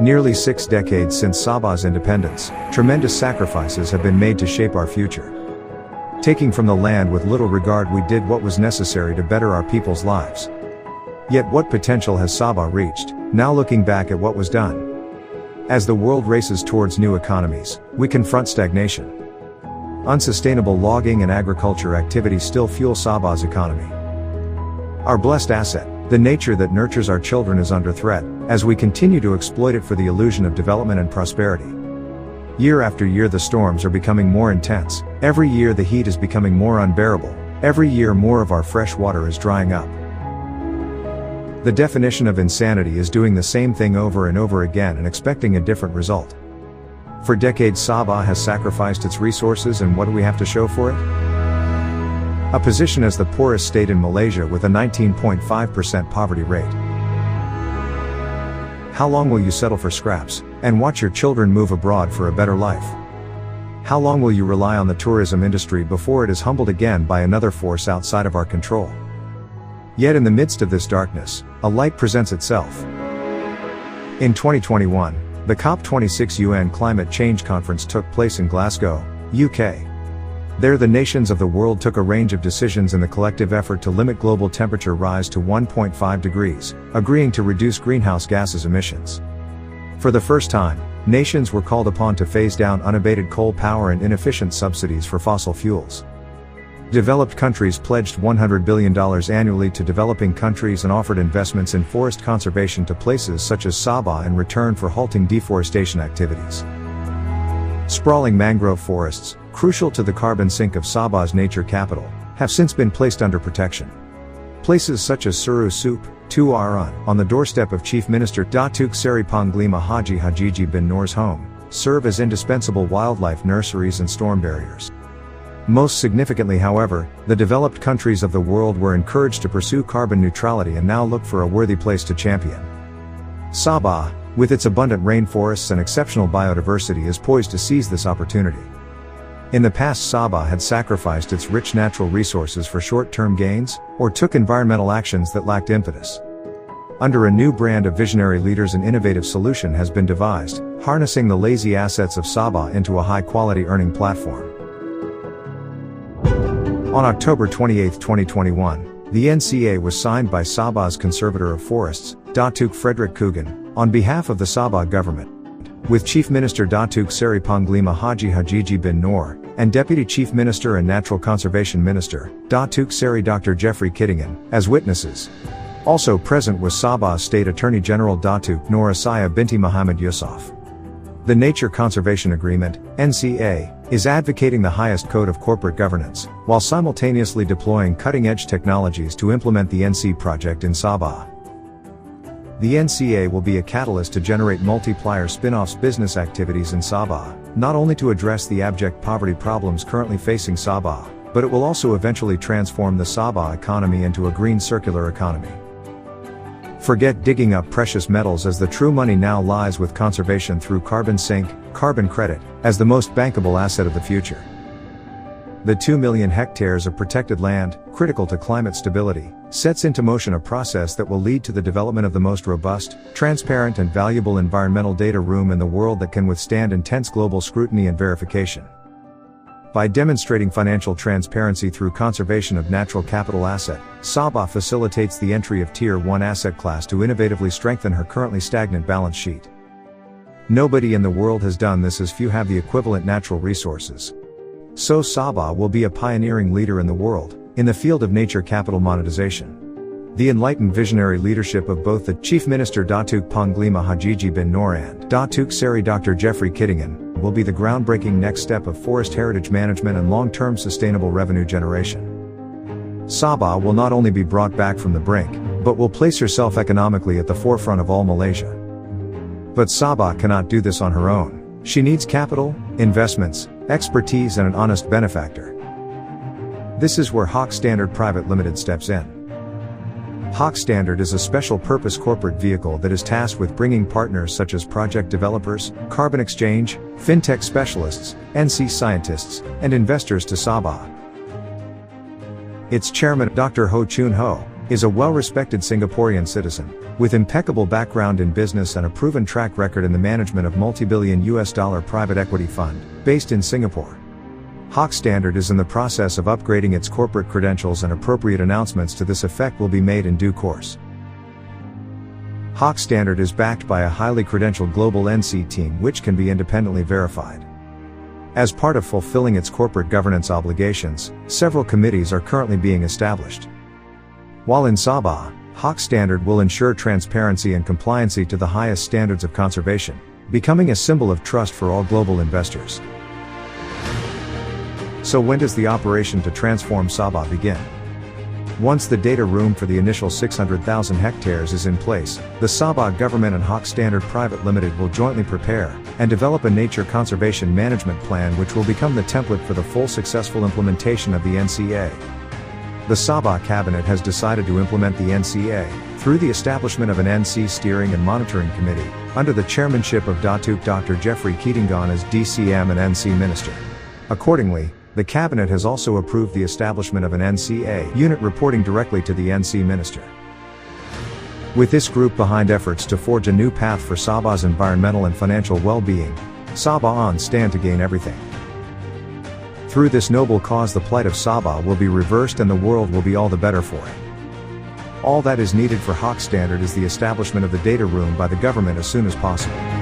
Nearly 6 decades since Sabah's independence, tremendous sacrifices have been made to shape our future. Taking from the land with little regard, we did what was necessary to better our people's lives. Yet what potential has Sabah reached, now looking back at what was done? As the world races towards new economies, we confront stagnation. Unsustainable logging and agriculture activities still fuel Sabah's economy. Our blessed asset, the nature that nurtures our children, is under threat, as we continue to exploit it for the illusion of development and prosperity. Year after year the storms are becoming more intense, every year the heat is becoming more unbearable, every year more of our fresh water is drying up. The definition of insanity is doing the same thing over and over again and expecting a different result. For decades Sabah has sacrificed its resources, and what do we have to show for it? A position as the poorest state in Malaysia with a 19.5% poverty rate. How long will you settle for scraps, and watch your children move abroad for a better life? How long will you rely on the tourism industry before it is humbled again by another force outside of our control? Yet in the midst of this darkness, a light presents itself. In 2021, the COP26 UN Climate Change Conference took place in Glasgow, UK. There the nations of the world took a range of decisions in the collective effort to limit global temperature rise to 1.5 degrees, agreeing to reduce greenhouse gases emissions. For the first time, nations were called upon to phase down unabated coal power and inefficient subsidies for fossil fuels. Developed countries pledged $100 billion annually to developing countries and offered investments in forest conservation to places such as Sabah in return for halting deforestation activities. Sprawling mangrove forests, crucial to the carbon sink of Sabah's nature capital, have since been placed under protection. Places such as Suru Sup, Tuaran, on the doorstep of Chief Minister Datuk Seri Panglima Haji Hajiji bin Noor's home, serve as indispensable wildlife nurseries and storm barriers. Most significantly, however, the developed countries of the world were encouraged to pursue carbon neutrality and now look for a worthy place to champion. Sabah, with its abundant rainforests and exceptional biodiversity, is poised to seize this opportunity. In the past, Sabah had sacrificed its rich natural resources for short-term gains, or took environmental actions that lacked impetus. Under a new brand of visionary leaders, an innovative solution has been devised, harnessing the lazy assets of Sabah into a high-quality earning platform. On October 28, 2021, the NCA was signed by Sabah's Conservator of Forests, Datuk Frederick Kugan, on behalf of the Sabah government, with Chief Minister Datuk Seri Panglima Haji Hajiji bin Noor, and Deputy Chief Minister and Natural Conservation Minister, Datuk Seri Dr. Jeffrey Kittingan, as witnesses. Also present was Sabah's State Attorney General Datuk Nur Asaya binti Muhammad Yusof. The Nature Conservation Agreement, NCA, is advocating the highest code of corporate governance, while simultaneously deploying cutting-edge technologies to implement the NC project in Sabah. The NCA will be a catalyst to generate multiplier spin-offs business activities in Sabah, not only to address the abject poverty problems currently facing Sabah, but it will also eventually transform the Sabah economy into a green circular economy. Forget digging up precious metals, as the true money now lies with conservation through carbon sink, carbon credit, as the most bankable asset of the future. The 2 million hectares of protected land, critical to climate stability, sets into motion a process that will lead to the development of the most robust, transparent and valuable environmental data room in the world that can withstand intense global scrutiny and verification. By demonstrating financial transparency through conservation of natural capital asset, Sabah facilitates the entry of Tier 1 asset class to innovatively strengthen her currently stagnant balance sheet. Nobody in the world has done this, as few have the equivalent natural resources. So Sabah will be a pioneering leader in the world, in the field of nature capital monetization. The enlightened visionary leadership of both the Chief Minister Datuk Panglima Hajiji bin Noor and Datuk Seri Dr. Jeffrey Kittingan will be the groundbreaking next step of forest heritage management and long-term sustainable revenue generation. Sabah will not only be brought back from the brink, but will place herself economically at the forefront of all Malaysia. But Sabah cannot do this on her own. She needs capital, investments, expertise and an honest benefactor. This is where Hawk Standard Private Limited steps in. Hawk Standard is a special-purpose corporate vehicle that is tasked with bringing partners such as project developers, carbon exchange, fintech specialists, NC scientists, and investors to Sabah. Its chairman, Dr. Ho Chun Ho, is a well-respected Singaporean citizen, with impeccable background in business and a proven track record in the management of multi-billion US dollar private equity fund, based in Singapore. Hawk Standard is in the process of upgrading its corporate credentials, and appropriate announcements to this effect will be made in due course. Hawk Standard is backed by a highly credentialed global NC team which can be independently verified. As part of fulfilling its corporate governance obligations, several committees are currently being established. While in Sabah, Hawk Standard will ensure transparency and compliancy to the highest standards of conservation, becoming a symbol of trust for all global investors. So when does the operation to transform Sabah begin? Once the data room for the initial 600,000 hectares is in place, the Sabah government and Hawk Standard Private Limited will jointly prepare and develop a nature conservation management plan which will become the template for the full successful implementation of the NCA. The Sabah cabinet has decided to implement the NCA through the establishment of an NC Steering and Monitoring Committee, under the chairmanship of Datuk Dr. Jeffrey Keatingan as DCM and NC Minister. Accordingly, the cabinet has also approved the establishment of an NCA unit reporting directly to the NC Minister. With this group behind efforts to forge a new path for Sabah's environmental and financial well-being, Sabah on stand to gain everything. Through this noble cause, the plight of Sabah will be reversed and the world will be all the better for it. All that is needed for Hawk Standard is the establishment of the data room by the government as soon as possible.